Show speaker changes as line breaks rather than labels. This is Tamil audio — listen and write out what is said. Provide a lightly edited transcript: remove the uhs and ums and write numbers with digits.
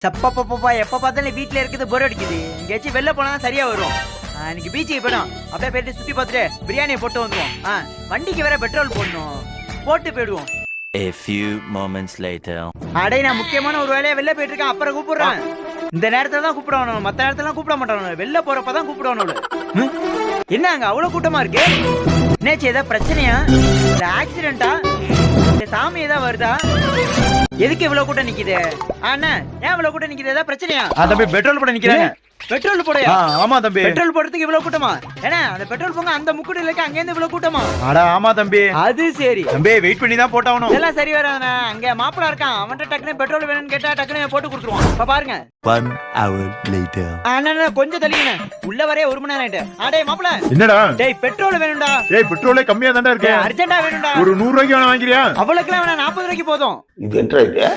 சப்பப்பப்பா எப்ப பார்த்தாலும் வீட்ல இருக்குது போர் அடிக்குது. எங்கேயாச்சும் வெளில போனா தான் சரியா வரும். இன்னைக்கு பீச்சுக்கு போயிடும். அப்படியே போயிட்டு சுத்தி பார்த்துட்டு பிரியாணியை போட்டு வந்துருவோம். வண்டிக்கு வேற பெட்ரோல் போடணும். போட்டு போயிடுவோம்.
A few moments later.
அடே நான் முக்கியமான ஒரு வேலையா வெளில போயிட்டு இருக்கேன். அப்புறம் கூப்பிடுறேன். இந்த நேரத்துல தான் கூப்பிடணும். மத்த நேரத்துல கூப்பிட மாட்டானு. வெளில போறப்பதான் கூப்பிடணும். என்ன அங்க அவ்வளவு கூட்டமா இருக்கு? என்னாச்சு? ஏதாவது பிரச்சனையா? இல்ல ஆக்சிடென்டா? இல்ல சாமி ஏதாவது வருதா? எதுக்கு இவ்வளவு கூட்டம் நிக்குது? அண்ணா ஏன் இவ்வளவு கூட்டம் நிக்குது? ஏதாவது பிரச்சனையா?
தம்பி பெட்ரோல் போட நிக்கிறாங்க.
பெட்ரோல் போடையா?
ஆமா தம்பி.
பெட்ரோல் போடுறதுக்கு இவ்வளவு கூட்டமா? ஏன்னா அந்த பெட்ரோல் போங்க அந்த முக்குடி இல்ல அங்க இருந்து இவ்வளவு கூட்டமா?
அட ஆமா தம்பி.
அது சரி
தம்பி வெயிட் பண்ணி தான் போட்டாவணும்.
இதெல்லாம் சரி வராதுண்ணா. அங்க மாப்பிள இருக்கான். அவன்கிட்ட டக்குனு பெட்ரோல் வேணும்னு கேட்டா டக்குனு போட்டு கொடுத்துருவான். இப்ப பாருங்க.
1 hour later.
அண்ணா கொஞ்சம் தள்ளிங்க. உள்ள வரே 1 மணி நேரம் ஆயிட்டு. அடே மாப்பிள.
என்னடா?
டேய் பெட்ரோல் வேணும்டா.
ஏய் பெட்ரோலே கம்மியா தான்டா இருக்கு.
அர்ஜென்ட்டா வேணும்டா.
ஒரு 100 ரூபாய்க்கு வேணா வாங்கிறியா?
அவ்வளவுக்குலாம் வேணா 40 ரூபாய்க்கு போதும்.
இது என்ன இது?